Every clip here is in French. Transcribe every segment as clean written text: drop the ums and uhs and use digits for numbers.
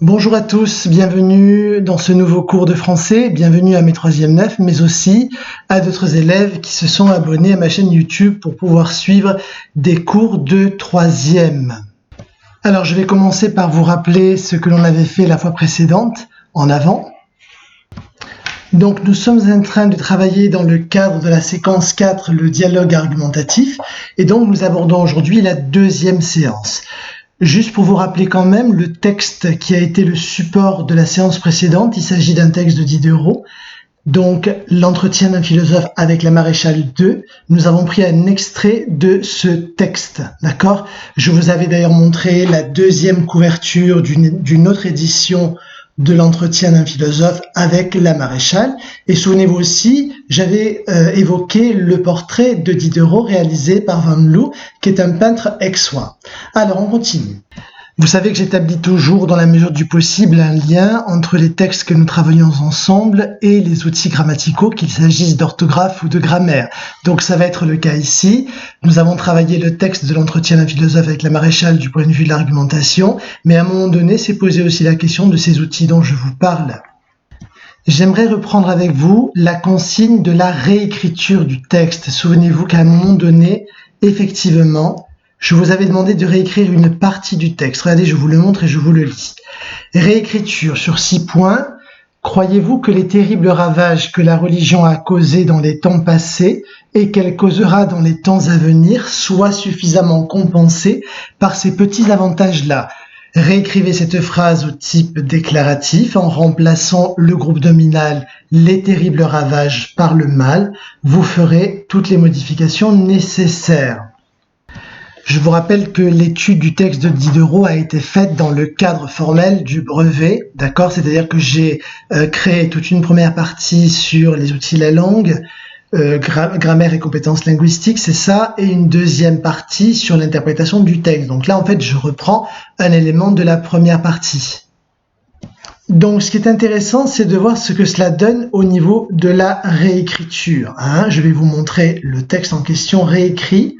Bonjour à tous, bienvenue dans ce nouveau cours de français, bienvenue à mes 3e 9, mais aussi à d'autres élèves qui se sont abonnés à ma chaîne YouTube pour pouvoir suivre des cours de 3e. Alors je vais commencer par vous rappeler ce que l'on avait fait la fois précédente, en avant. Donc nous sommes en train de travailler dans le cadre de la séquence 4, le dialogue argumentatif, et donc nous abordons aujourd'hui la 2e séance. Juste pour vous rappeler quand même le texte qui a été le support de la séance précédente, il s'agit d'un texte de Diderot, donc l'entretien d'un philosophe avec la maréchale 2. Nous avons pris un extrait de ce texte, d'accord? Je vous avais d'ailleurs montré la 2e couverture d'une autre édition de l'entretien d'un philosophe avec la maréchale. Et souvenez-vous aussi, j'avais évoqué le portrait de Diderot réalisé par Van Loo, qui est un peintre aixois. Alors, on continue. Vous savez que j'établis toujours, dans la mesure du possible, un lien entre les textes que nous travaillons ensemble et les outils grammaticaux, qu'il s'agisse d'orthographe ou de grammaire. Donc ça va être le cas ici. Nous avons travaillé le texte de l'entretien d'un philosophe avec la maréchale du point de vue de l'argumentation, mais à un moment donné, s'est posé aussi la question de ces outils dont je vous parle. J'aimerais reprendre avec vous la consigne de la réécriture du texte. Souvenez-vous qu'à un moment donné, effectivement, je vous avais demandé de réécrire une partie du texte. Regardez, je vous le montre et je vous le lis. Réécriture sur 6 points. Croyez-vous que les terribles ravages que la religion a causés dans les temps passés et qu'elle causera dans les temps à venir soient suffisamment compensés par ces petits avantages-là? Réécrivez cette phrase au type déclaratif en remplaçant le groupe nominal « les terribles ravages » par le mal. Vous ferez toutes les modifications nécessaires. Je vous rappelle que l'étude du texte de Diderot a été faite dans le cadre formel du brevet, d'accord? C'est-à-dire que j'ai créé toute une première partie sur les outils de la langue, grammaire et compétences linguistiques, c'est ça, et une deuxième partie sur l'interprétation du texte. Donc là, en fait, je reprends un élément de la première partie. Donc, ce qui est intéressant, c'est de voir ce que cela donne au niveau de la réécriture. Je vais vous montrer le texte en question réécrit.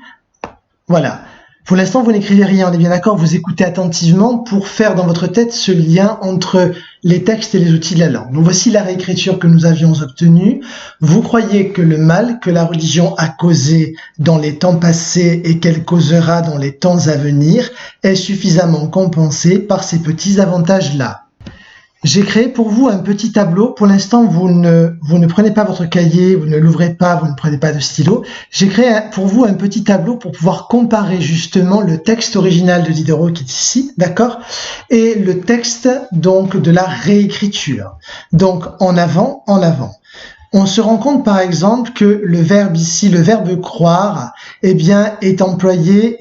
Voilà. Pour l'instant, vous n'écrivez rien, on est bien d'accord, vous écoutez attentivement pour faire dans votre tête ce lien entre les textes et les outils de la langue. Donc voici la réécriture que nous avions obtenue. Vous croyez que le mal que la religion a causé dans les temps passés et qu'elle causera dans les temps à venir est suffisamment compensé par ces petits avantages-là. J'ai créé pour vous un petit tableau. Pour l'instant, vous ne prenez pas votre cahier, vous ne l'ouvrez pas, vous ne prenez pas de stylo. J'ai créé pour vous un petit tableau pour pouvoir comparer justement le texte original de Diderot qui est ici, d'accord, et le texte donc de la réécriture. Donc en avant, en avant. On se rend compte par exemple que le verbe ici, le verbe croire, eh bien est employé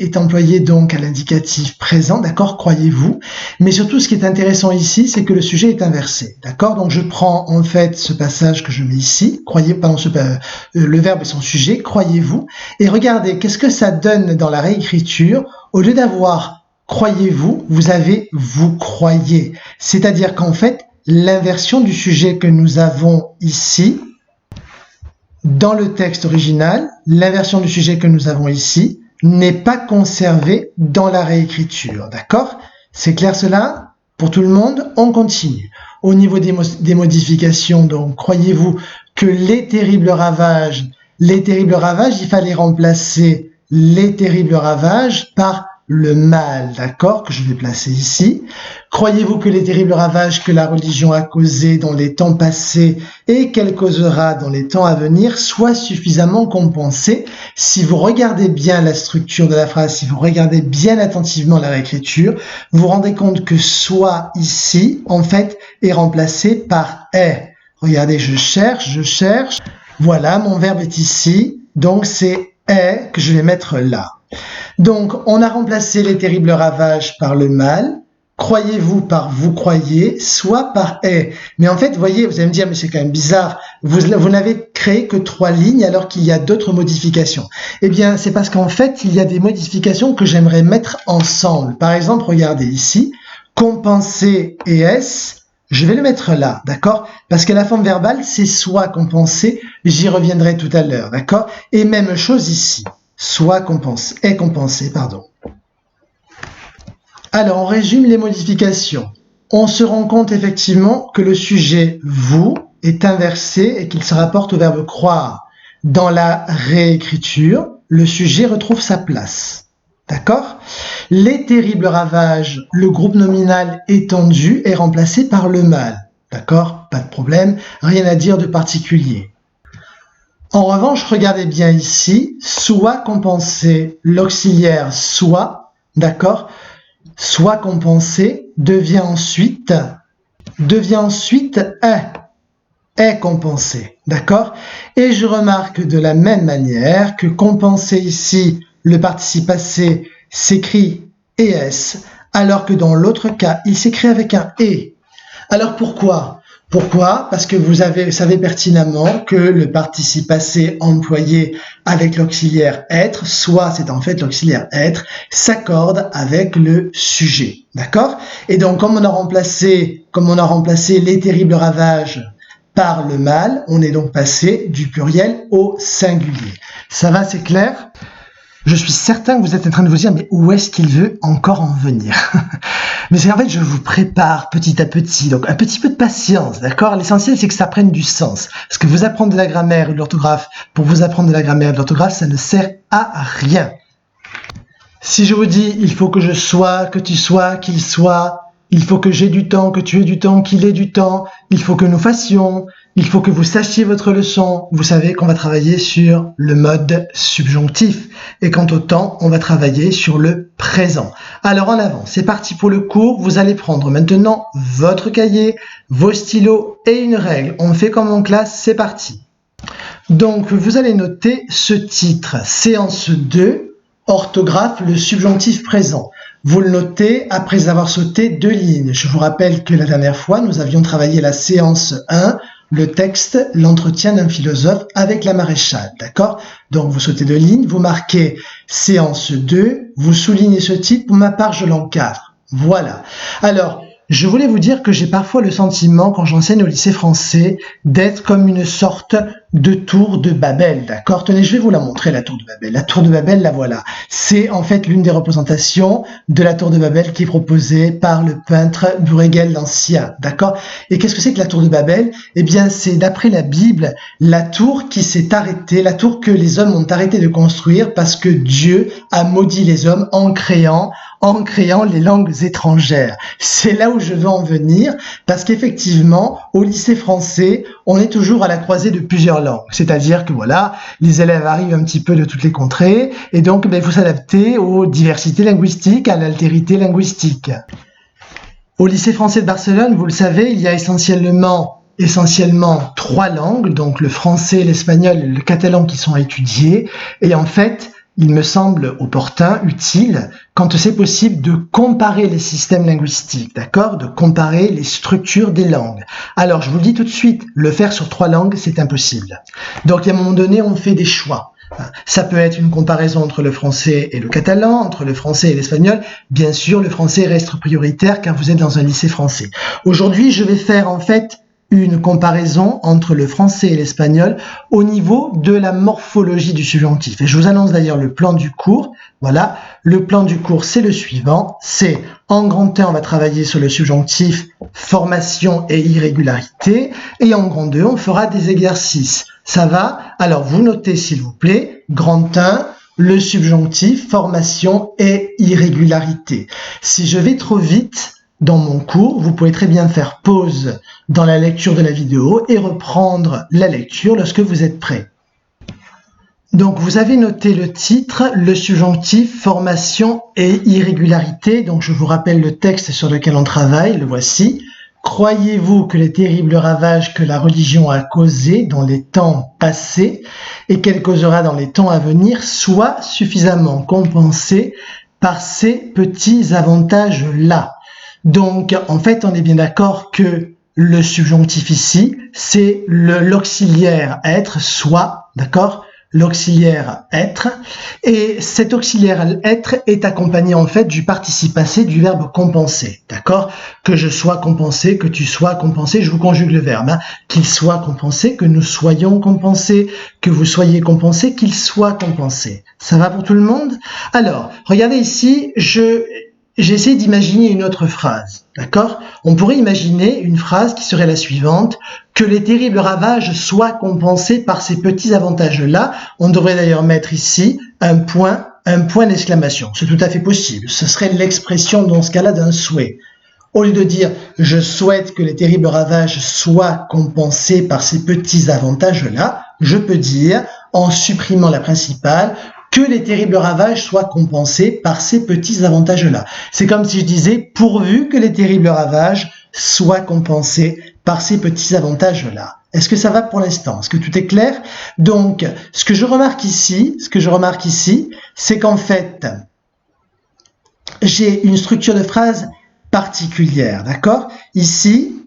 donc à l'indicatif présent, d'accord, croyez-vous. Mais surtout ce qui est intéressant ici, c'est que le sujet est inversé, d'accord. Donc je prends en fait ce passage que je mets ici, le verbe et son sujet, croyez-vous, et regardez qu'est-ce que ça donne dans la réécriture. Au lieu d'avoir croyez-vous, vous avez vous croyez, c'est-à-dire qu'en fait l'inversion du sujet que nous avons ici dans le texte original, l'inversion du sujet que nous avons ici n'est pas conservée dans la réécriture, d'accord? C'est clair cela? Pour tout le monde, on continue. Au niveau des modifications, donc, croyez-vous que les terribles ravages, il fallait remplacer les terribles ravages par le mal, d'accord, que je vais placer ici. Croyez-vous que les terribles ravages que la religion a causés dans les temps passés et qu'elle causera dans les temps à venir soient suffisamment compensés? Si vous regardez bien la structure de la phrase, si vous regardez bien attentivement la réécriture, vous vous rendez compte que soit ici, en fait, est remplacé par est. Regardez, je cherche. Voilà, mon verbe est ici, donc c'est est que je vais mettre là. Donc, on a remplacé les terribles ravages par le mal, croyez-vous par vous croyez, soit par est. Mais en fait, vous voyez, vous allez me dire, mais c'est quand même bizarre, vous n'avez créé que 3 lignes alors qu'il y a d'autres modifications. Eh bien, c'est parce qu'en fait, il y a des modifications que j'aimerais mettre ensemble. Par exemple, regardez ici, compenser et est, je vais le mettre là, d'accord? Parce que la forme verbale, c'est soit compensé, j'y reviendrai tout à l'heure, d'accord? Et même chose ici. Est compensé, pardon. Alors, on résume les modifications. on se rend compte effectivement que le sujet « vous » est inversé et qu'il se rapporte au verbe « croire ». Dans la réécriture, le sujet retrouve sa place. D'accord? Les terribles ravages, le groupe nominal étendu est remplacé par le mâle. D'accord? Pas de problème, rien à dire de particulier. En revanche, regardez bien ici, soit compensé, l'auxiliaire soit, d'accord? Soit compensé devient ensuite est compensé, d'accord? Et je remarque de la même manière que compensé ici, le participe passé s'écrit ES, alors que dans l'autre cas, il s'écrit avec un E. Alors pourquoi? Pourquoi? Parce que vous savez pertinemment que le participe passé employé avec l'auxiliaire être, soit c'est en fait l'auxiliaire être, s'accorde avec le sujet. D'accord? Et donc, comme on a remplacé les terribles ravages par le mâle, on est donc passé du pluriel au singulier. Ça va, c'est clair? Je suis certain que vous êtes en train de vous dire, mais où est-ce qu'il veut encore en venir? Mais c'est en fait, je vous prépare petit à petit, donc un petit peu de patience, d'accord? L'essentiel, c'est que ça prenne du sens. Parce que vous apprendre de la grammaire et de l'orthographe, pour vous apprendre de la grammaire et de l'orthographe, ça ne sert à rien. Si je vous dis, il faut que je sois, que tu sois, qu'il soit, il faut que j'ai du temps, que tu aies du temps, qu'il ait du temps, il faut que nous fassions, il faut que vous sachiez votre leçon. Vous savez qu'on va travailler sur le mode subjonctif. Et quant au temps, on va travailler sur le présent. Alors en avant, c'est parti pour le cours. Vous allez prendre maintenant votre cahier, vos stylos et une règle. On fait comme en classe, c'est parti. Donc vous allez noter ce titre, séance 2, orthographe, le subjonctif présent. Vous le notez après avoir sauté 2 lignes. Je vous rappelle que la dernière fois, nous avions travaillé la séance 1, le texte, l'entretien d'un philosophe avec la maréchale, d'accord? Donc vous sautez 2 lignes, vous marquez séance 2, vous soulignez ce titre, pour ma part je l'encadre. Voilà. Alors, je voulais vous dire que j'ai parfois le sentiment, quand j'enseigne au lycée français, d'être comme une sorte de tour de Babel, d'accord? Tenez, je vais vous la montrer, la tour de Babel. La tour de Babel, la voilà. C'est en fait l'une des représentations de la tour de Babel qui est proposée par le peintre Bruegel l'Ancien, d'accord? Et qu'est-ce que c'est que la tour de Babel? Eh bien, c'est d'après la Bible, la tour qui s'est arrêtée, la tour que les hommes ont arrêté de construire parce que Dieu a maudit les hommes en créant les langues étrangères. C'est là où je veux en venir, parce qu'effectivement, au lycée français, on est toujours à la croisée de plusieurs langues. C'est-à-dire que voilà, les élèves arrivent un petit peu de toutes les contrées, et donc il faut s'adapter aux diversités linguistiques, à l'altérité linguistique. Au lycée français de Barcelone, vous le savez, il y a essentiellement 3 langues, donc le français, l'espagnol et le catalan qui sont étudiés, et en fait, il me semble opportun, utile, quand c'est possible, de comparer les systèmes linguistiques, d'accord? De comparer les structures des langues. Alors, je vous le dis tout de suite, le faire sur 3 langues, c'est impossible. Donc, à un moment donné, on fait des choix. Ça peut être une comparaison entre le français et le catalan, entre le français et l'espagnol. Bien sûr, le français reste prioritaire car vous êtes dans un lycée français. Aujourd'hui, je vais faire en fait une comparaison entre le français et l'espagnol au niveau de la morphologie du subjonctif. Et je vous annonce d'ailleurs le plan du cours. Voilà, le plan du cours, c'est le suivant. C'est en grand 1, on va travailler sur le subjonctif, formation et irrégularité. Et en grand 2, on fera des exercices. Ça va? Alors, vous notez s'il vous plaît, grand 1, le subjonctif, formation et irrégularité. Si je vais trop vite dans mon cours, vous pouvez très bien faire pause dans la lecture de la vidéo et reprendre la lecture lorsque vous êtes prêt. Donc, vous avez noté le titre, le subjonctif, formation et irrégularité. Donc, je vous rappelle le texte sur lequel on travaille, le voici. Croyez-vous que les terribles ravages que la religion a causés dans les temps passés et qu'elle causera dans les temps à venir soient suffisamment compensés par ces petits avantages-là? Donc, en fait, on est bien d'accord que le subjonctif ici, c'est l'auxiliaire être, soit, d'accord? L'auxiliaire être. Et cet auxiliaire être est accompagné en fait du participe passé du verbe compenser, d'accord? Que je sois compensé, que tu sois compensé, je vous conjugue le verbe, hein? Qu'il soit compensé, que nous soyons compensés, que vous soyez compensé, qu'il soit compensé. Ça va pour tout le monde? Alors, regardez ici, j'essaie d'imaginer une autre phrase, d'accord? On pourrait imaginer une phrase qui serait la suivante, que les terribles ravages soient compensés par ces petits avantages-là. On devrait d'ailleurs mettre ici un point d'exclamation. C'est tout à fait possible. Ce serait l'expression dans ce cas-là d'un souhait. Au lieu de dire « je souhaite que les terribles ravages soient compensés par ces petits avantages-là », je peux dire, en supprimant la principale, que les terribles ravages soient compensés par ces petits avantages-là. C'est comme si je disais « pourvu que les terribles ravages soient compensés par ces petits avantages-là ». Est-ce que ça va pour l'instant? Est-ce que tout est clair? Donc, ce que je remarque ici, c'est qu'en fait, j'ai une structure de phrase particulière, d'accord? Ici,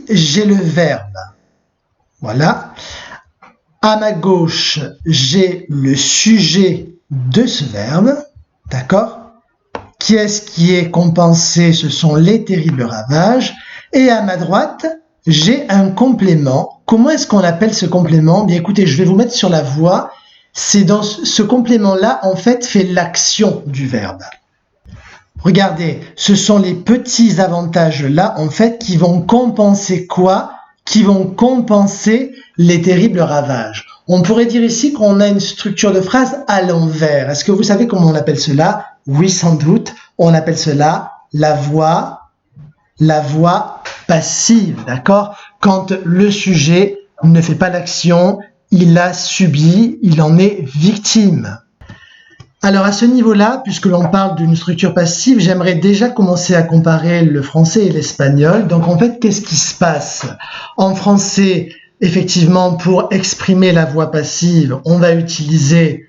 j'ai le verbe. Voilà. À ma gauche, j'ai le sujet de ce verbe, d'accord? Qui est-ce qui est compensé? Ce sont les terribles ravages. Et à ma droite, j'ai un complément. Comment est-ce qu'on appelle ce complément? Bien écoutez, je vais vous mettre sur la voie. C'est dans ce complément-là, en fait, fait l'action du verbe. Regardez, ce sont les petits avantages-là, en fait, qui vont compenser quoi? Qui vont compenser les terribles ravages. On pourrait dire ici qu'on a une structure de phrase à l'envers. Est-ce que vous savez comment on appelle cela? Oui, sans doute. On appelle cela la voix passive, d'accord? Quand le sujet ne fait pas l'action, il a subi, il en est victime. Alors à ce niveau-là, puisque l'on parle d'une structure passive, j'aimerais déjà commencer à comparer le français et l'espagnol. Donc en fait, qu'est-ce qui se passe? En français, effectivement, pour exprimer la voix passive, on va utiliser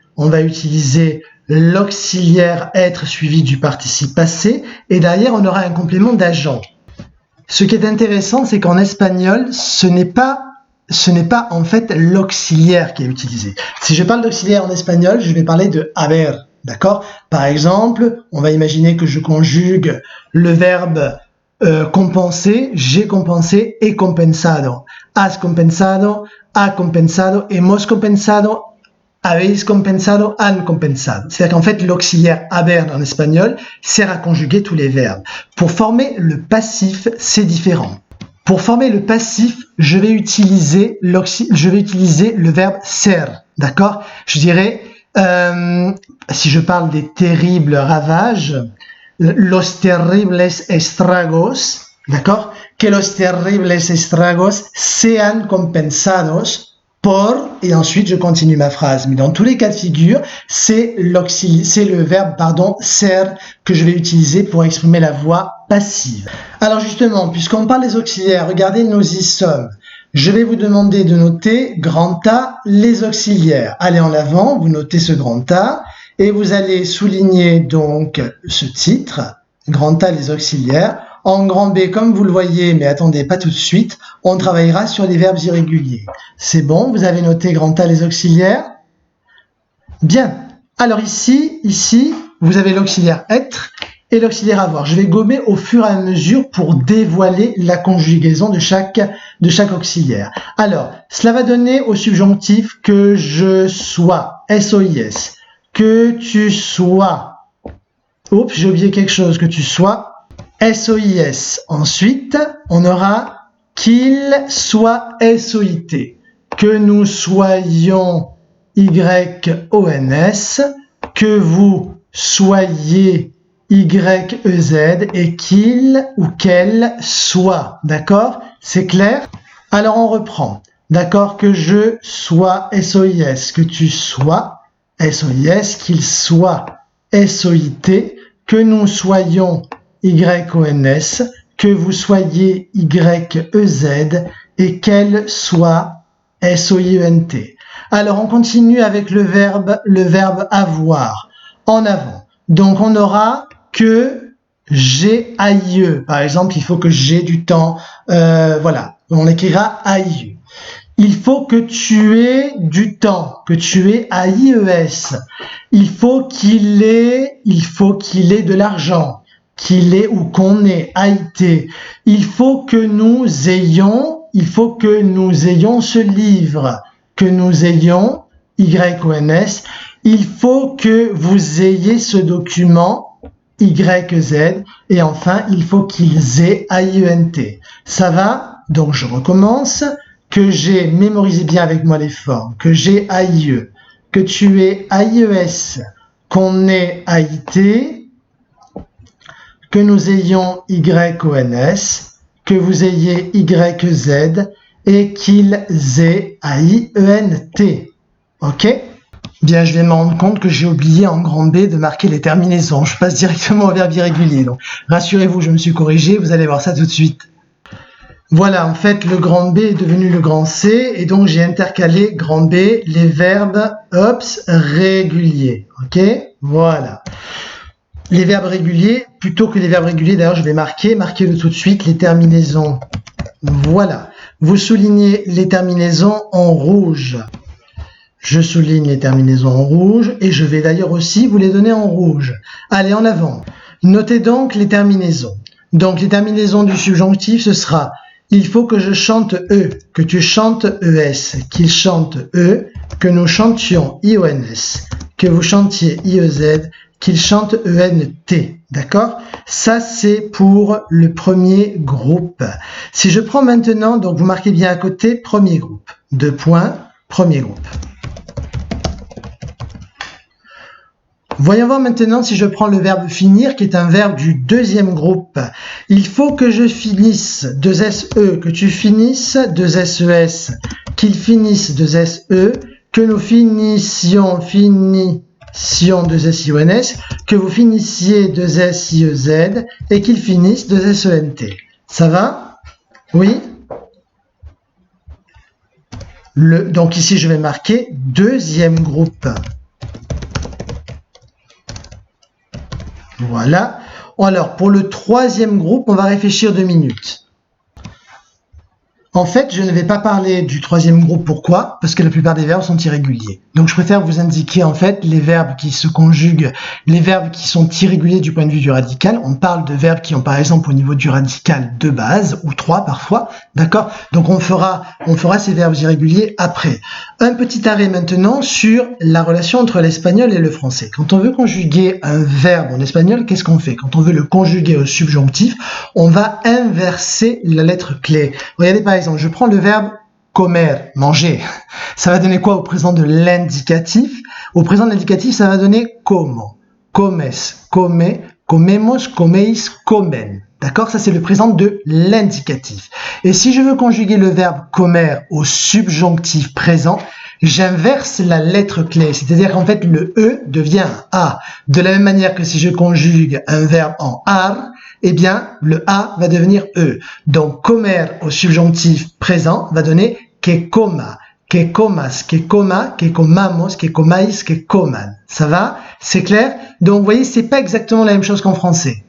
l'auxiliaire être suivi du participe passé, et derrière on aura un complément d'agent. Ce qui est intéressant, c'est qu'en espagnol, ce n'est pas en fait l'auxiliaire qui est utilisé. Si je parle d'auxiliaire en espagnol, je vais parler de haber, d'accord? Par exemple, on va imaginer que je conjugue le verbe compenser, j'ai compensé, he compensado, has compensado, ha compensado, hemos compensado, habéis compensado, han compensado. C'est-à-dire qu'en fait, l'auxiliaire haber en espagnol sert à conjuguer tous les verbes. Pour former le passif, c'est différent. Pour former le passif, je vais utiliser le verbe ser, d'accord? Je dirais, si je parle des terribles ravages, los terribles estragos, d'accord? Que los terribles estragos sean compensados por, et ensuite je continue ma phrase. Mais dans tous les cas de figure, c'est le verbe, ser que je vais utiliser pour exprimer la voix passive. Alors justement, puisqu'on parle des auxiliaires, regardez, nous y sommes. Je vais vous demander de noter grand A, les auxiliaires. Allez en avant, vous notez ce grand A, et vous allez souligner donc ce titre, grand A, les auxiliaires. En grand B, comme vous le voyez, mais attendez, pas tout de suite, on travaillera sur les verbes irréguliers. C'est bon, vous avez noté grand A, les auxiliaires? Bien. Alors ici, vous avez l'auxiliaire être et l'auxiliaire avoir. Je vais gommer au fur et à mesure pour dévoiler la conjugaison de chaque auxiliaire. Alors, cela va donner au subjonctif que je sois, S-O-I-S, que tu sois, oups, j'ai oublié quelque chose, que tu sois, S-O-I-S. Ensuite, on aura qu'il soit S-O-I-T, que nous soyons Y-O-N-S, que vous soyez Y-E-Z et qu'il ou qu'elle soit. D'accord? C'est clair? Alors on reprend. D'accord? Que je sois S-O-I-S, que tu sois S-O-I-S, qu'il soit S-O-I-T, que nous soyons Y-O-N-S, que vous soyez Y-E-Z et qu'elle soit S-O-I-E-N-T. Alors on continue avec le verbe avoir, en avant. Donc on aura que j'ai AIE. Par exemple, il faut que j'ai du temps. Voilà, on écrira AIE. Il faut que tu aies du temps, que tu aies AIES. Il faut qu'il ait de l'argent, qu'il ait ou qu'on ait AIT. Il faut que nous ayons ce livre, que nous ayons YONS. Il faut que vous ayez ce document, YZ. Et enfin, il faut qu'ils aient AIENT. Ça va? Donc, je recommence. Que j'ai, mémorisé bien avec moi les formes, que j'ai AIE, que tu aies AIES, qu'on ait AIT, que nous ayons YONS, que vous ayez YZ et qu'ils aient AIENT. Ok? Bien, je vais me rendre compte que j'ai oublié en grand B de marquer les terminaisons. Je passe directement au verbe irrégulier. Donc, rassurez-vous, je me suis corrigé. Vous allez voir ça tout de suite. Voilà, en fait, le grand B est devenu le grand C, et donc j'ai intercalé grand B les verbes réguliers. Ok? Voilà. Les verbes réguliers, plutôt que les verbes réguliers, d'ailleurs, je vais marquez-le tout de suite, les terminaisons. Voilà. Vous soulignez les terminaisons en rouge. Je souligne les terminaisons en rouge, et je vais d'ailleurs aussi vous les donner en rouge. Allez, en avant. Notez donc les terminaisons. Donc, les terminaisons du subjonctif, ce sera il faut que je chante E, que tu chantes ES, qu'il chante E, que nous chantions IONS, que vous chantiez IEZ, qu'il chante ENT. D'accord? Ça, c'est pour le premier groupe. Si je prends maintenant, donc vous marquez bien à côté, premier groupe. 2 points, premier groupe. Voyons voir maintenant si je prends le verbe finir, qui est un verbe du deuxième groupe. Il faut que je finisse 2 SE, que tu finisses 2 SES, qu'il finisse 2 SE, que nous finissions 2 SIONS, que vous finissiez 2 SIEZ et qu'il finisse 2 SENT. Ça va? Oui? Donc ici, je vais marquer deuxième groupe. Voilà. Alors, pour le troisième groupe, on va réfléchir 2 minutes. En fait, je ne vais pas parler du troisième groupe. Pourquoi? Parce que la plupart des verbes sont irréguliers. Donc, je préfère vous indiquer, en fait, les verbes qui se conjuguent, les verbes qui sont irréguliers du point de vue du radical. On parle de verbes qui ont, par exemple, au niveau du radical 2 bases, ou 3 parfois. D'accord? Donc, on fera ces verbes irréguliers après. Un petit arrêt maintenant sur la relation entre l'espagnol et le français. Quand on veut conjuguer un verbe en espagnol, qu'est-ce qu'on fait? Quand on veut le conjuguer au subjonctif, on va inverser la lettre clé. Regardez par exemple, je prends le verbe comer, manger. Ça va donner quoi au présent de l'indicatif? Au présent de l'indicatif, ça va donner como, comes, come, comemos, comeis, comen. D'accord? Ça, c'est le présent de l'indicatif. Et si je veux conjuguer le verbe comer au subjonctif présent, j'inverse la lettre clé. C'est-à-dire qu'en fait, le E devient un A. De la même manière que si je conjugue un verbe en ar, eh bien, le A va devenir E. Donc, comer au subjonctif présent va donner que coma, que comas, que coma, que comamos, que comais, que coman. Ça va? C'est clair? Donc, vous voyez, c'est pas exactement la même chose qu'en français.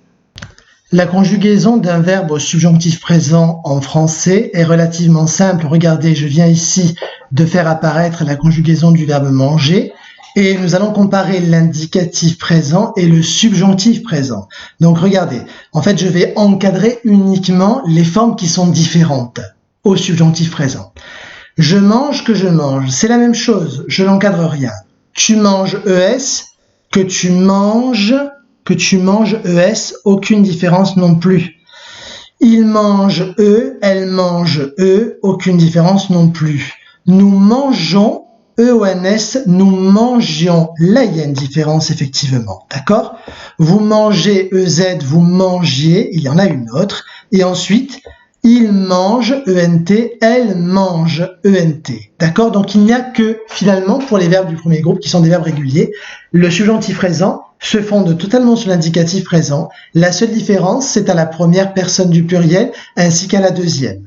La conjugaison d'un verbe au subjonctif présent en français est relativement simple. Regardez, je viens ici de faire apparaître la conjugaison du verbe manger et nous allons comparer l'indicatif présent et le subjonctif présent. Donc regardez, en fait je vais encadrer uniquement les formes qui sont différentes au subjonctif présent. Je mange que je mange, c'est la même chose, je n'encadre rien. Tu manges ES, que tu manges ES, aucune différence non plus. Il mange E, elle mange E, aucune différence non plus. Nous mangeons EONS, nous mangions. Là, il y a une différence effectivement, d'accord? Vous mangez EZ, vous mangiez, il y en a une autre. Et ensuite, il mange ENT, elle mange ENT. D'accord? Donc, il n'y a que, finalement, pour les verbes du premier groupe, qui sont des verbes réguliers, le subjonctif présent se fonde totalement sur l'indicatif présent. La seule différence, c'est à la première personne du pluriel ainsi qu'à la deuxième.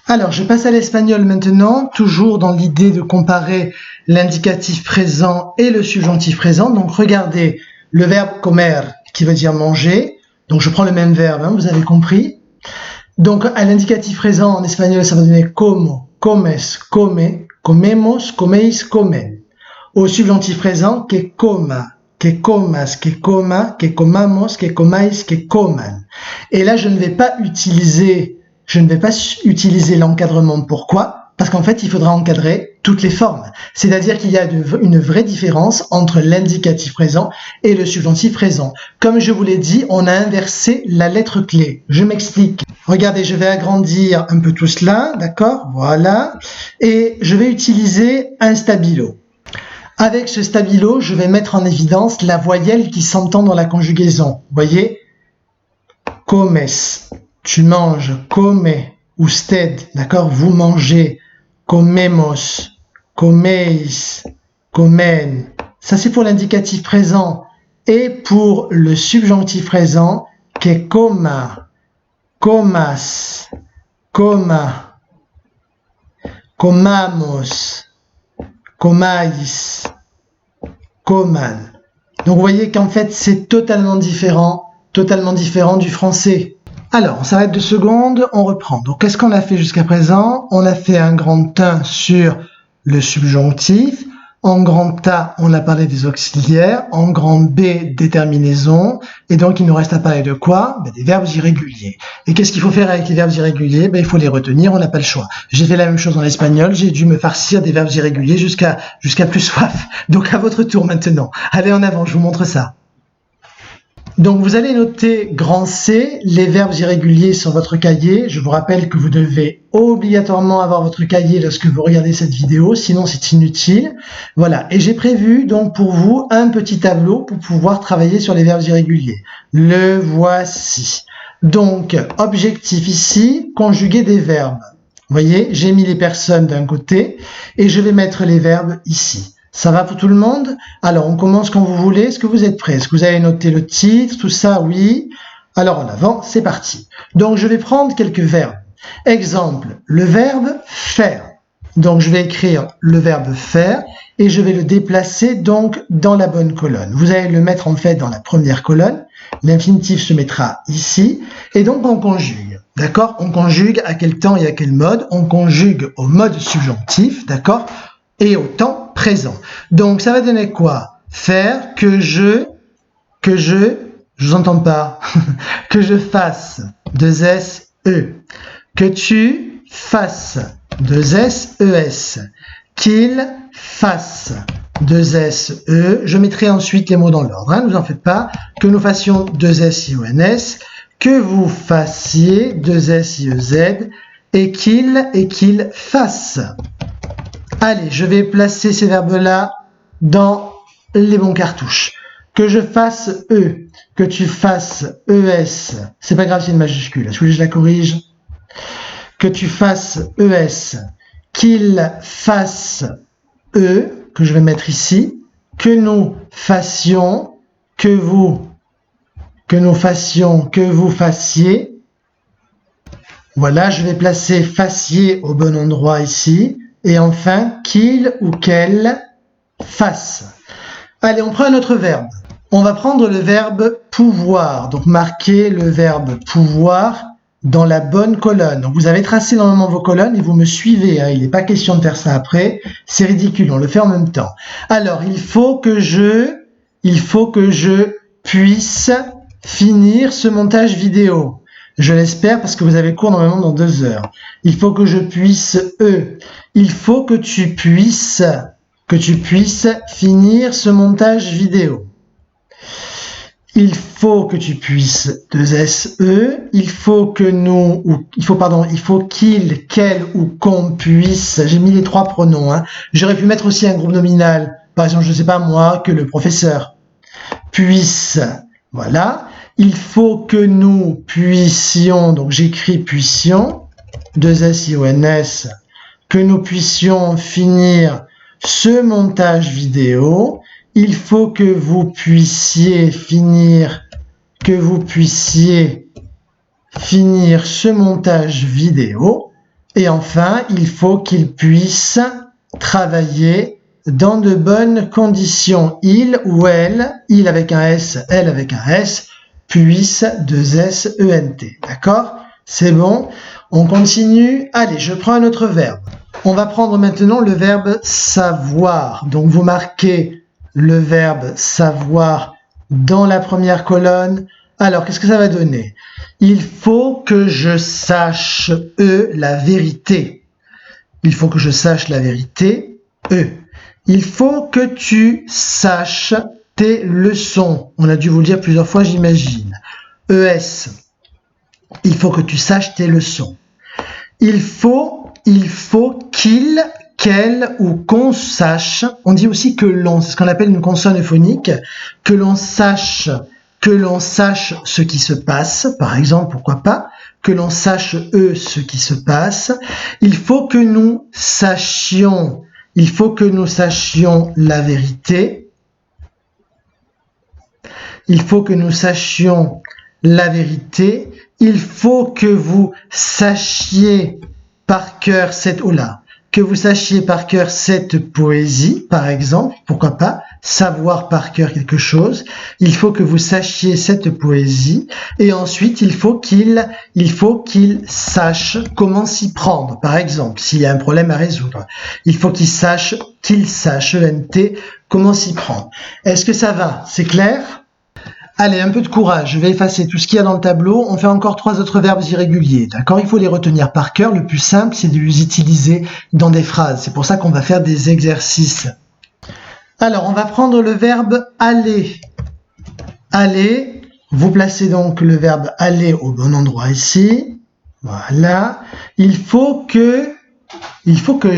Alors, je passe à l'espagnol maintenant, toujours dans l'idée de comparer l'indicatif présent et le subjonctif présent. Donc, regardez le verbe comer, qui veut dire manger. Donc, je prends le même verbe, hein, vous avez compris. Donc, à l'indicatif présent en espagnol, ça va donner como, comes, come, comemos, comeis, comen. Au subjonctif présent, que coma, que comas, que coma, que comamos, que comais, que coman. Et là, je ne vais pas utiliser l'encadrement. Pourquoi? Parce qu'en fait, il faudra encadrer toutes les formes. C'est-à-dire qu'il y a une vraie différence entre l'indicatif présent et le subjonctif présent. Comme je vous l'ai dit, on a inversé la lettre clé. Je m'explique. Regardez, je vais agrandir un peu tout cela, d'accord? Voilà. Et je vais utiliser un stabilo. Avec ce stabilo, je vais mettre en évidence la voyelle qui s'entend dans la conjugaison. Vous voyez? Comes, tu manges, come, usted, d'accord? Vous mangez, comemos, comeis, comen. Ça, c'est pour l'indicatif présent. Et pour le subjonctif présent, que coma, comas, coma, comamos, comais, coman. Donc, vous voyez qu'en fait, c'est totalement différent du français. Alors, on s'arrête 2 secondes, on reprend. Donc, qu'est-ce qu'on a fait jusqu'à présent? On a fait un grand 1 sur le subjonctif. En grand A, on a parlé des auxiliaires. En grand B, des terminaisons. Et donc, il nous reste à parler de quoi? Des verbes irréguliers. Et qu'est-ce qu'il faut faire avec les verbes irréguliers? Il faut les retenir, on n'a pas le choix. J'ai fait la même chose en espagnol. J'ai dû me farcir des verbes irréguliers jusqu'à plus soif. Donc, à votre tour maintenant. Allez en avant, je vous montre ça. Donc, vous allez noter grand C, les verbes irréguliers sur votre cahier. Je vous rappelle que vous devez obligatoirement avoir votre cahier lorsque vous regardez cette vidéo, sinon c'est inutile. Voilà, et j'ai prévu donc pour vous un petit tableau pour pouvoir travailler sur les verbes irréguliers. Le voici. Donc, objectif ici, conjuguer des verbes. Vous voyez, j'ai mis les personnes d'un côté et je vais mettre les verbes ici. Ça va pour tout le monde? Alors, on commence quand vous voulez. Est-ce que vous êtes prêts? Est-ce que vous avez noté le titre, tout ça? Oui. Alors, en avant, c'est parti. Donc, je vais prendre quelques verbes. Exemple, le verbe faire. Donc, je vais écrire le verbe faire et je vais le déplacer donc dans la bonne colonne. Vous allez le mettre en fait dans la première colonne. L'infinitif se mettra ici et donc on conjugue. D'accord? On conjugue à quel temps et à quel mode? On conjugue au mode subjonctif, d'accord? Et au temps présent. Donc, ça va donner quoi? Faire, que je vous entends pas, que je fasse, 2 S, E. Que tu fasses, 2 S, E, S. Qu'il fasse, 2 S, E. Je mettrai ensuite les mots dans l'ordre, ne vous en faites pas. Que nous fassions, 2 S, I, O, N, S. Que vous fassiez, 2 S, I, E, Z. Et qu'il fasse. Allez, je vais placer ces verbes-là dans les bons cartouches. Que je fasse E, que tu fasses ES, c'est pas grave, c'est une majuscule, est-ce que je la corrige? Que tu fasses ES, qu'il fasse E, que je vais mettre ici, que nous fassions, que vous fassiez. Voilà, je vais placer fassiez au bon endroit ici. Et enfin, qu'il ou qu'elle fasse. Allez, on prend un autre verbe. On va prendre le verbe pouvoir. Donc, marquez le verbe pouvoir dans la bonne colonne. Donc, vous avez tracé normalement vos colonnes et vous me suivez. Il n'est pas question de faire ça après. C'est ridicule, on le fait en même temps. Alors, il faut que je puisse finir ce montage vidéo. Je l'espère parce que vous avez cours normalement dans 2 heures. Il faut que je puisse il faut que tu puisses finir ce montage vidéo. Il faut que tu puisses 2 S, E. Il faut qu'il, qu'elle ou qu'on puisse. J'ai mis les 3 pronoms. J'aurais pu mettre aussi un groupe nominal. Par exemple, je ne sais pas moi, que le professeur puisse. Voilà. Il faut que nous puissions, donc j'écris puissions, 2 S, I, O, N, S, que nous puissions finir ce montage vidéo. Il faut que vous puissiez finir ce montage vidéo. Et enfin, il faut qu'il puisse travailler dans de bonnes conditions. Il ou elle, il avec un S, elle avec un S, puisse, 2 S, E, N, T. D'accord? C'est bon? On continue. Allez, je prends un autre verbe. On va prendre maintenant le verbe savoir. Donc, vous marquez le verbe savoir dans la première colonne. Alors, qu'est-ce que ça va donner? Il faut que je sache, la vérité. Il faut que je sache la vérité. E. Il faut que tu saches tes leçons. On a dû vous le dire plusieurs fois, j'imagine. ES. Il faut que tu saches tes leçons. Il faut qu'il, qu'elle ou qu'on sache. On dit aussi que l'on, c'est ce qu'on appelle une consonne phonique. Que l'on sache ce qui se passe, par exemple, pourquoi pas, que l'on sache ce qui se passe. Il faut que nous sachions la vérité. Il faut que nous sachions la vérité. Il faut que vous sachiez par cœur que vous sachiez par cœur cette poésie, par exemple, pourquoi pas, savoir par cœur quelque chose. Il faut que vous sachiez cette poésie, et ensuite il faut qu'il sache comment s'y prendre, par exemple, s'il y a un problème à résoudre. Il faut qu'il sache, ENT, comment s'y prendre. Est-ce que ça va? C'est clair? Allez, un peu de courage, je vais effacer tout ce qu'il y a dans le tableau. On fait encore 3 autres verbes irréguliers, d'accord? Il faut les retenir par cœur. Le plus simple, c'est de les utiliser dans des phrases. C'est pour ça qu'on va faire des exercices. Alors, on va prendre le verbe aller. Aller, vous placez donc le verbe aller au bon endroit ici. Voilà. Il faut que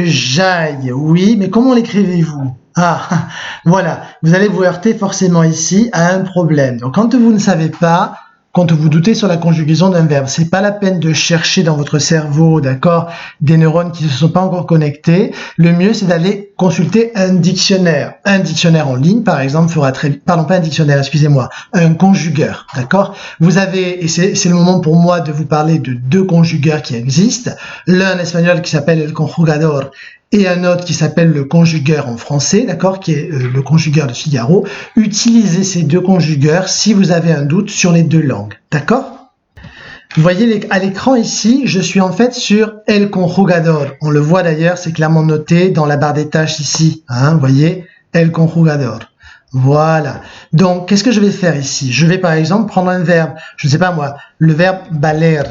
j'aille. Oui, mais comment l'écrivez-vous? Ah, voilà, vous allez vous heurter forcément ici à un problème. Donc, quand vous ne savez pas, quand vous doutez sur la conjugaison d'un verbe, c'est pas la peine de chercher dans votre cerveau, d'accord, des neurones qui ne se sont pas encore connectés. Le mieux, c'est d'aller consulter un dictionnaire. Un dictionnaire en ligne, par exemple, fera très vite, pardon, pas un dictionnaire, excusez-moi, un conjugueur, d'accord? Vous avez, et c'est le moment pour moi de vous parler de 2 conjugueurs qui existent. L'un en espagnol qui s'appelle el conjugador, et un autre qui s'appelle le conjugueur en français, d'accord, qui est le conjugueur de Figaro. Utilisez ces 2 conjugueurs si vous avez un doute sur les 2 langues, d'accord? Vous voyez à l'écran ici, je suis en fait sur el conjugador. On le voit d'ailleurs, c'est clairement noté dans la barre des tâches ici, hein, vous voyez, el conjugador. Voilà. Donc, qu'est-ce que je vais faire ici? Je vais par exemple prendre un verbe, je ne sais pas moi, le verbe valer,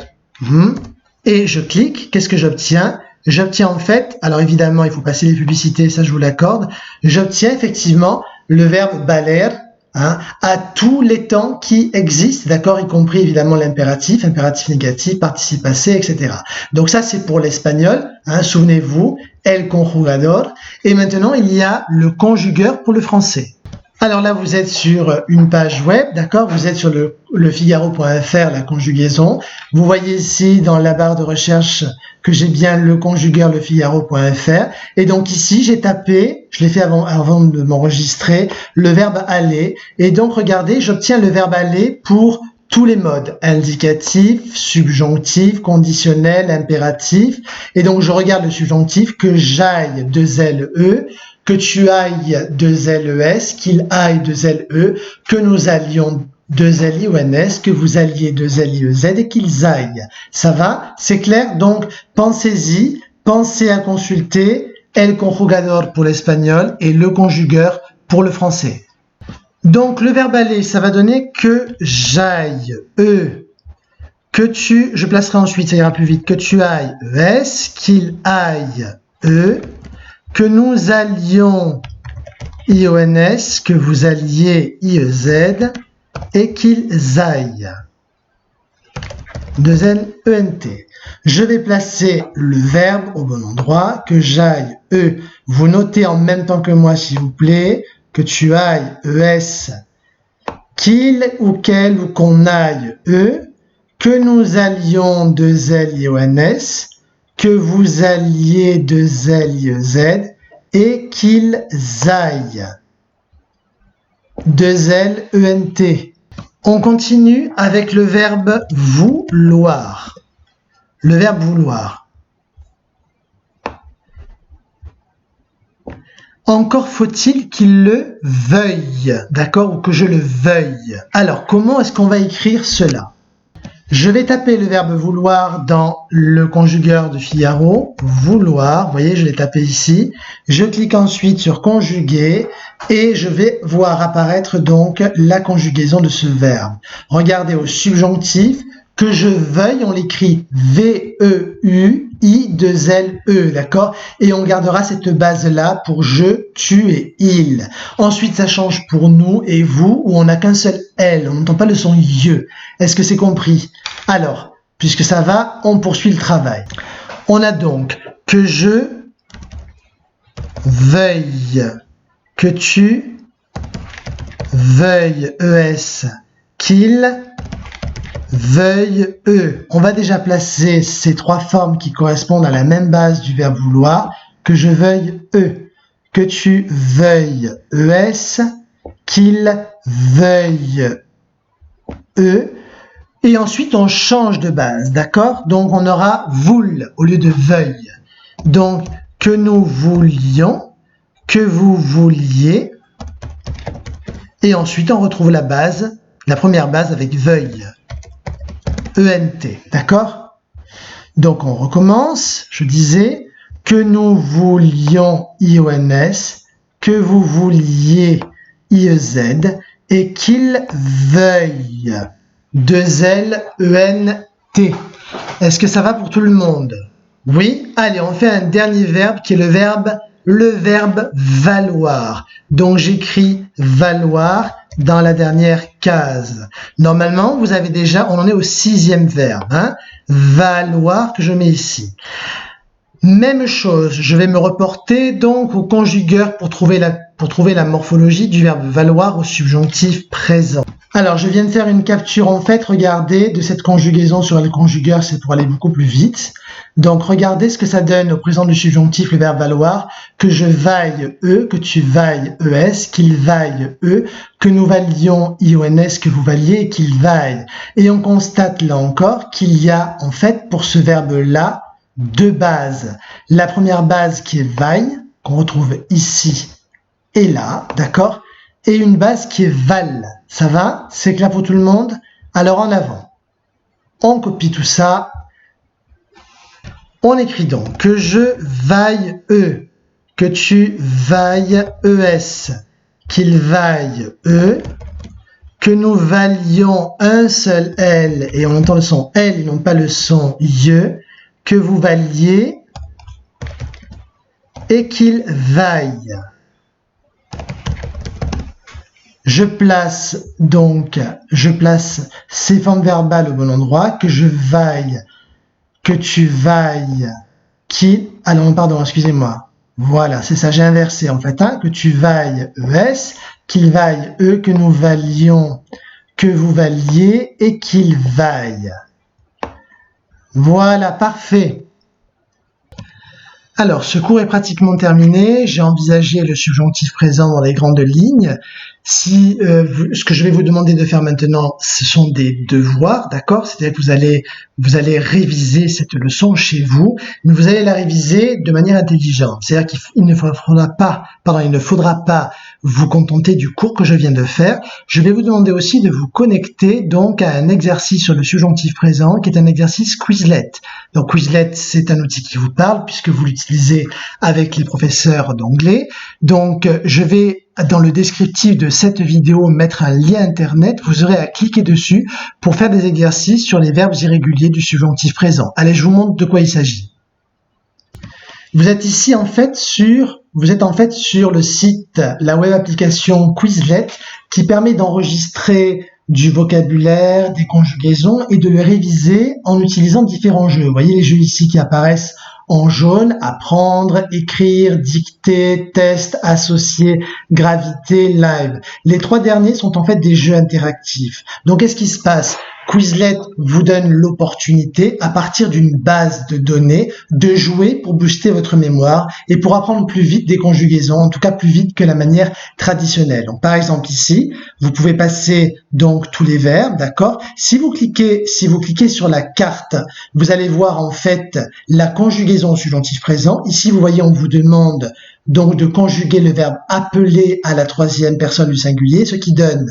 et je clique, qu'est-ce que j'obtiens? J'obtiens en fait, alors évidemment il faut passer les publicités, ça je vous l'accorde, j'obtiens effectivement le verbe valer, hein, à tous les temps qui existent, d'accord, y compris évidemment l'impératif, impératif négatif, participe passé, etc. Donc ça c'est pour l'espagnol, hein, souvenez-vous, el conjugador, et maintenant il y a le conjugueur pour le français. Alors là, vous êtes sur une page web, d'accord? Vous êtes sur le figaro.fr, la conjugaison. Vous voyez ici dans la barre de recherche que j'ai bien le conjugueur le figaro.fr. Et donc ici, j'ai tapé, je l'ai fait avant de m'enregistrer, le verbe aller. Et donc regardez, j'obtiens le verbe aller pour tous les modes, indicatif, subjonctif, conditionnel, impératif. Et donc je regarde le subjonctif, que j'aille, 2 L-E, que tu ailles, 2 L-E-S, qu'il aille, 2 L-E, que nous allions, 2 L-I-O-N-S, que vous alliez, 2 L-I-E-Z, et qu'ils aillent. Ça va? C'est clair? Donc, pensez-y, pensez à consulter el conjugador pour l'espagnol et le conjugueur pour le français. Donc, le verbe aller, ça va donner que j'aille, que tu, je placerai ensuite, ça ira plus vite, que tu ailles, E-S, qu'il aille, E, que nous allions, I-O-N-S, que vous alliez, I-E-Z, et qu'ils aillent, 2 L-E-N-T. Je vais placer le verbe au bon endroit, que j'aille, E. Vous notez en même temps que moi, s'il vous plaît, que tu ailles, E-S, qu'il ou qu'elle ou qu'on aille, E, que nous allions, 2 L-I-O-N-S, que vous alliez, 2 L-I-E-Z, et qu'ils aillent, 2 L-E-N-T. On continue avec le verbe vouloir. Le verbe vouloir. Encore faut-il qu'il le veuille, d'accord, ou que je le veuille. Alors, comment est-ce qu'on va écrire cela? Je vais taper le verbe vouloir dans le conjugueur de Figaro, vouloir, vous voyez, je l'ai tapé ici. Je clique ensuite sur conjuguer et je vais voir apparaître donc la conjugaison de ce verbe. Regardez au subjonctif, que je veuille, on l'écrit V-E-U, I2LE, d'accord? Et on gardera cette base-là pour je, tu et il. Ensuite, ça change pour nous et vous, où on n'a qu'un seul L. On n'entend pas le son ye. Est-ce que c'est compris? Alors, puisque ça va, on poursuit le travail. On a donc que je veuille, que tu veuille, ES, qu'il veuille, E. On va déjà placer ces trois formes qui correspondent à la même base du verbe vouloir. Que je veuille, E. Que tu veuilles, ES. Qu'il veuille, E. Et ensuite, on change de base, d'accord? Donc, on aura voule au lieu de veuille. Donc, que nous voulions, que vous vouliez. Et ensuite, on retrouve la base, la première base avec veuille. ENT, d'accord? Donc, on recommence. Je disais que nous voulions, IONS, que vous vouliez, IEZ, et qu'il veuille, 2L, ENT. Est-ce que ça va pour tout le monde? Oui? Allez, on fait un dernier verbe qui est le verbe valoir. Donc, j'écris valoir dans la dernière case. Normalement, vous avez déjà, on en est au 6e verbe, hein? Valoir que je mets ici. Même chose, je vais me reporter donc au conjugueur pour trouver la morphologie du verbe valoir au subjonctif présent. Alors, je viens de faire une capture, en fait, regardez, de cette conjugaison sur le conjugueur, c'est pour aller beaucoup plus vite. Donc, regardez ce que ça donne au présent du subjonctif, le verbe valoir, que je vaille, E, que tu vailles, ES, qu'il vaille, E, que nous valions, IONS, que vous valiez, et qu'il vaille. Et on constate, là encore, qu'il y a, en fait, pour ce verbe-là, deux bases. La première base qui est vaille, qu'on retrouve ici et là, d'accord? Et une base qui est val. Ça va? C'est clair pour tout le monde? Alors en avant. On copie tout ça. On écrit donc que je vaille E, que tu vailles ES, qu'il vaille E, que nous valions un seul L, et on entend le son L et non pas le son ye, que vous valiez, et qu'il vaille. Je place ces formes verbales au bon endroit, que je vaille, que tu vailles, qu'il, ah non, pardon, excusez-moi, voilà, c'est ça, j'ai inversé en fait, hein, que tu vailles ES, qu'il vaille E, que nous valions, que vous valiez, et qu'il vaille. Voilà, parfait. Alors, ce cours est pratiquement terminé. J'ai envisagé le subjonctif présent dans les grandes lignes. Ce que je vais vous demander de faire maintenant, ce sont des devoirs, d'accord? C'est-à-dire que vous allez réviser cette leçon chez vous, mais vous allez la réviser de manière intelligente. C'est-à-dire qu'il ne faudra pas vous contenter du cours que je viens de faire. Je vais vous demander aussi de vous connecter donc à un exercice sur le subjonctif présent, qui est un exercice Quizlet. Donc Quizlet, c'est un outil qui vous parle puisque vous l'utilisez avec les professeurs d'anglais. Donc je vais dans le descriptif de cette vidéo mettre un lien internet, vous aurez à cliquer dessus pour faire des exercices sur les verbes irréguliers du subjonctif présent. Allez, je vous montre de quoi il s'agit. Vous êtes ici en fait sur le site, la web application Quizlet, qui permet d'enregistrer du vocabulaire, des conjugaisons et de le réviser en utilisant différents jeux. Vous voyez les jeux ici qui apparaissent en jaune: apprendre, écrire, dicter, test, associer, gravité, live. Les trois derniers sont en fait des jeux interactifs. Donc qu'est-ce qui se passe? Quizlet vous donne l'opportunité, à partir d'une base de données, de jouer pour booster votre mémoire et pour apprendre plus vite des conjugaisons, en tout cas plus vite que la manière traditionnelle. Donc, par exemple ici, vous pouvez passer donc tous les verbes, d'accord? Si vous cliquez sur la carte, vous allez voir en fait la conjugaison au subjonctif présent. Ici, vous voyez, on vous demande donc de conjuguer le verbe appeler à la troisième personne du singulier, ce qui donne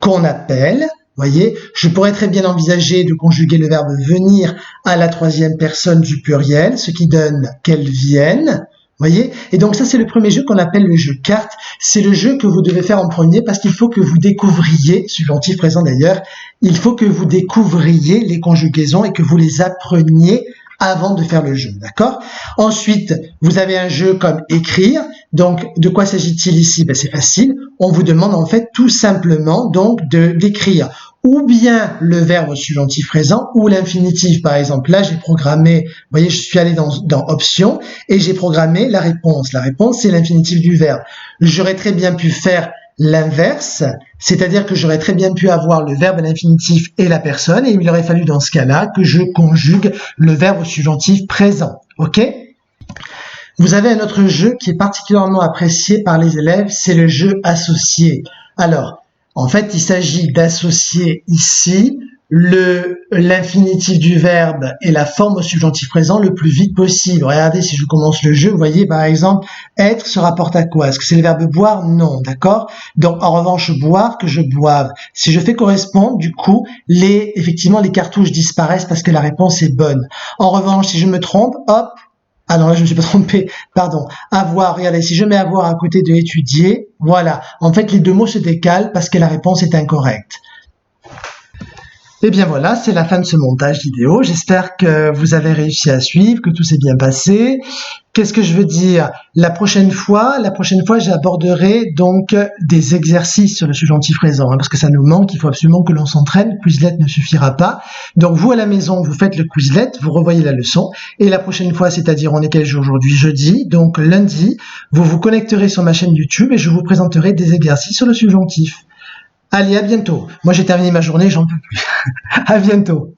qu'on appelle. Voyez, je pourrais très bien envisager de conjuguer le verbe venir à la troisième personne du pluriel, ce qui donne qu'elles viennent. Voyez, et donc ça c'est le premier jeu qu'on appelle le jeu carte. C'est le jeu que vous devez faire en premier parce qu'il faut que vous découvriez, subjonctif présent d'ailleurs, il faut que vous découvriez les conjugaisons et que vous les appreniez avant de faire le jeu, d'accord? Ensuite, vous avez un jeu comme écrire. Donc, de quoi s'agit-il ici? Ben, c'est facile. On vous demande en fait tout simplement donc d'écrire ou bien le verbe au subjonctif présent ou l'infinitif. Par exemple, là, j'ai programmé, vous voyez, je suis allé dans options et j'ai programmé la réponse. La réponse, c'est l'infinitif du verbe. J'aurais très bien pu faire l'inverse, c'est-à-dire que j'aurais très bien pu avoir le verbe à l'infinitif et la personne, et il aurait fallu dans ce cas-là que je conjugue le verbe au subjonctif présent. Ok? Vous avez un autre jeu qui est particulièrement apprécié par les élèves, c'est le jeu associé. Alors, en fait, il s'agit d'associer ici l'infinitif du verbe et la forme au subjonctif présent le plus vite possible. Regardez, si je commence le jeu, vous voyez par exemple, être se rapporte à quoi? Est-ce que c'est le verbe boire? Non, d'accord? Donc en revanche, boire, que je boive. Si je fais correspondre, du coup, effectivement, les cartouches disparaissent parce que la réponse est bonne. En revanche, si je me trompe, hop, ah non, là, je ne me suis pas trompé, pardon. Avoir, regardez, si je mets avoir à côté de étudier, voilà. En fait, les deux mots se décalent parce que la réponse est incorrecte. Et bien voilà, c'est la fin de ce montage vidéo. J'espère que vous avez réussi à suivre, que tout s'est bien passé. Qu'est-ce que je veux dire? La prochaine fois, j'aborderai donc des exercices sur le subjonctif présent, parce que ça nous manque, il faut absolument que l'on s'entraîne. Quizlet ne suffira pas. Donc vous à la maison, vous faites le Quizlet, vous revoyez la leçon, et la prochaine fois, c'est-à-dire on est quel jour aujourd'hui? Jeudi, donc lundi, vous vous connecterez sur ma chaîne YouTube et je vous présenterai des exercices sur le subjonctif. Allez, à bientôt. Moi, j'ai terminé ma journée, j'en peux plus. À bientôt.